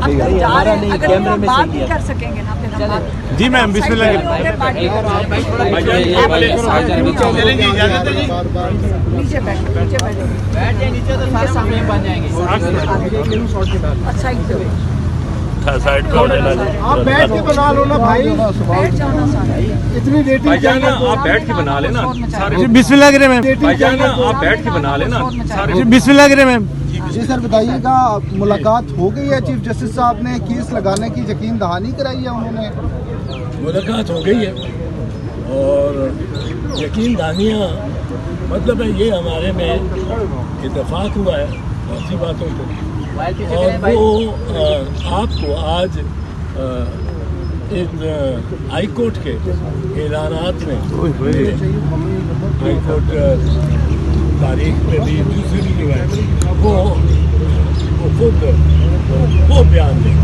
کیمرے میں بات نہیں کر سکیں گے نا پھر ہم جی میم بسم اللہ نیچے بیٹھو نیچے بیٹھو نیچے تو سارے سامنے بن جائیں گے اچھا سائڈ پہ آپ بیٹھ کے بنا لو نا بھائی, بیٹھ جاؤ نا سارے اتنی ریٹنگ چاہیے. آپ بیٹھ کے بنا لینا بسم اللہ کرے میم, آپ بیٹھ کے بنا لینا بسم اللہ کرے میم. جی سر بتائیے گا, ملاقات ہو گئی ہے چیف جسٹس صاحب نے کیس لگانے کی یقین دہانی کرائی ہے انہوں نے؟ ملاقات ہو گئی ہے اور یقین دہانیاں مطلب ہے یہ ہمارے میں اتفاق ہوا ہے بہت سی باتوں کو, اور وہ آپ کو آج ان ہائی کورٹ کے اعلانات میں ہائی کورٹ تاریخ میں بھی دوسری بھی جو ہے وہ خود وہ بیان دیں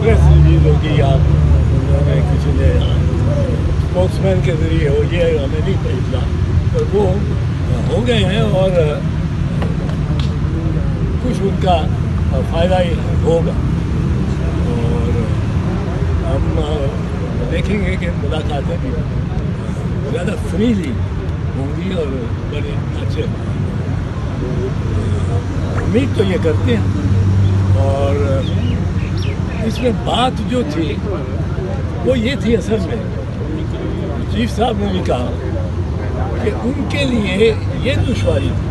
پریس ریلیز ہوگی یا انہوں نے کسی نے اسپوکس مین کے ذریعے ہو, یہ ہمیں نہیں پہنچنا, پر وہ ہو گئے ہیں اور کچھ ان کا فائدہ ہی ہوگا. اور ہم دیکھیں گے کہ ملاقاتیں بھی زیادہ فریلی ہوں گی اور بڑے اچھے امید تو یہ کرتے ہیں. اور اس میں بات جو تھی وہ یہ تھی اصل میں چیف صاحب نے بھی کہا کہ ان کے لیے یہ دشواری تھی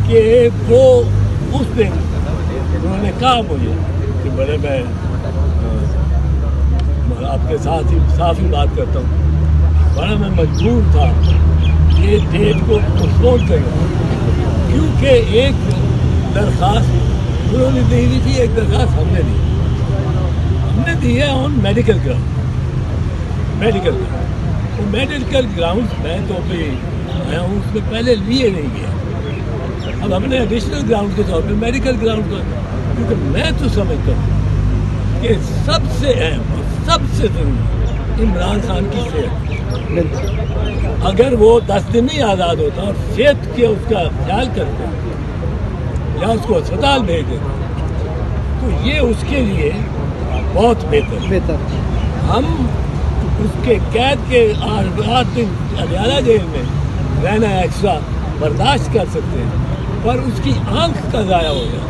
کہ وہ اس دن انہوں نے کہا مجھے کہ بڑے میں آپ کے ساتھ ہی صاف ہی بات کرتا ہوں, بڑا میں مجبور تھا یہ ڈیٹ کو پوسٹپون کرنا, کیونکہ ایک درخواست انہوں نے دے دی تھی, ایک درخواست ہم نے دی ہے آن میڈیکل گراؤنڈ. میڈیکل گراؤنڈ میں تو بھی آیا ہوں, اس میں پہلے لیے نہیں گیا, اب ہم نے ایڈیشنل گراؤنڈ کے طور پہ میڈیکل گراؤنڈ کا, کیونکہ میں تو سمجھتا ہوں کہ سب سے اہم اور سب سے ضروری عمران خان کی صحت. اگر وہ 10 دن نہیں آزاد ہوتا اور صحت کے اس کا خیال کرتے یا اس کو اسپتال بھیج دیتے تو یہ اس کے لیے بہت بہتر. ہم اس کے قید کے 8 دن عدالہ جیل میں رہنا ایکسٹرا برداشت کر سکتے ہیں, پر اس کی آنکھ کا ضائع ہو جائے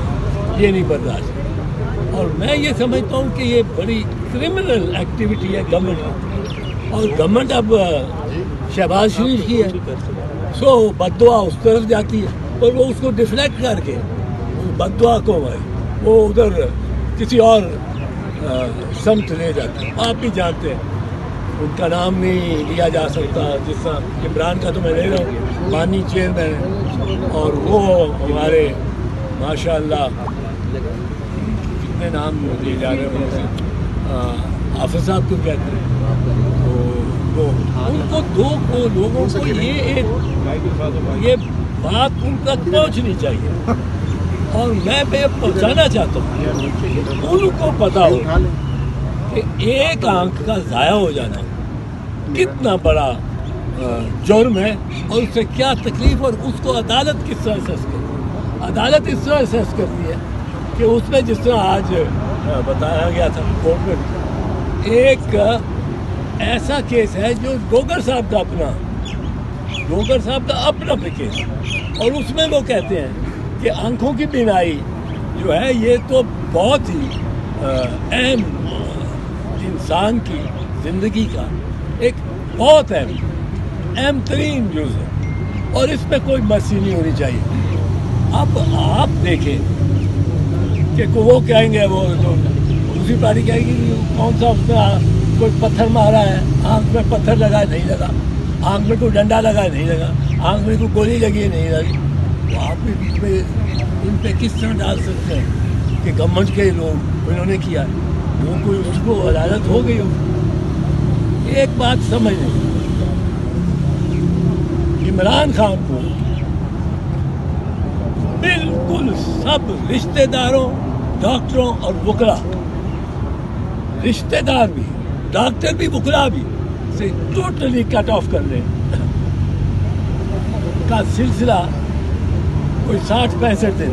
یہ نہیں برداشت. اور میں یہ سمجھتا ہوں کہ یہ بڑی کرمنل ایکٹیویٹی ہے گورنمنٹ کی, اور گورنمنٹ اب شہباز شریف کی ہے, سو بد دعا اس طرف جاتی ہے, اور وہ اس کو ڈیفلیکٹ کر کے بد دعا کو وہ ادھر کسی اور سمت لے جاتے ہیں. آپ بھی جانتے ہیں ان کا نام نہیں لیا جا سکتا, جس طرح عمران کا تو میں لے رہا ہوں, بانی چیئرمین ہے, اور وہ ہمارے ماشاء اللہ کتنے نام لیے جا رہے ہیں ان سے, حافظ صاحب کو کہتے ہیں, تو ان کو لوگوں کو یہ بات ان تک پہنچنی چاہیے, اور میں پہنچانا چاہتا ہوں ان کو پتا ہو کہ ایک آنکھ کا ضائع ہو جانا کتنا بڑا جرم ہے, اور اس سے کیا تکلیف, اور اس کو عدالت کس طرح اسیس کرتی ہے. عدالت اس طرح اسیس کرتی ہے کہ اس میں جس طرح آج بتایا گیا تھا کورٹ میں, ایک ایسا کیس ہے جو گوگر صاحب کا اپنا کیس ہے, اور اس میں وہ کہتے ہیں کہ آنکھوں کی بینائی جو ہے یہ تو بہت ہی اہم انسان کی زندگی کا ایک بہت اہم ترین جز ہے, اور اس پہ کوئی مرسی نہیں ہونی چاہیے. اب آپ دیکھیں کہ وہ کہیں گے, وہ دوسری پارٹی کہے گی کون سا اس میں کوئی پتھر مارا ہے, آنکھ میں پتھر لگا نہیں لگا, آنکھ میں کوئی ڈنڈا لگا نہیں لگا, آنکھ میں کوئی گولی لگی نہیں لگی. تو آپ بھی بیچ میں ان پہ کس طرح ڈال سکتے ہیں کہ گورنمنٹ کے لوگ انہوں نے کیا, وہ کوئی اس کو عدالت ہو گئی ہو. ایک بات سمجھ لیں, عمران خان کو بالکل سب رشتہ داروں, ڈاکٹروں اور وکلا, رشتہ دار بھی, ڈاکٹر بھی, وکلا بھی سے ٹوٹلی کٹ آف کر لیں کا سلسلہ کوئی 60-65 دن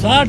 60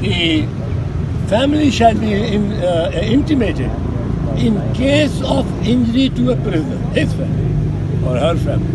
the family shall be intimated in case of injury to a prisoner, his family or her family।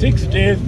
6 days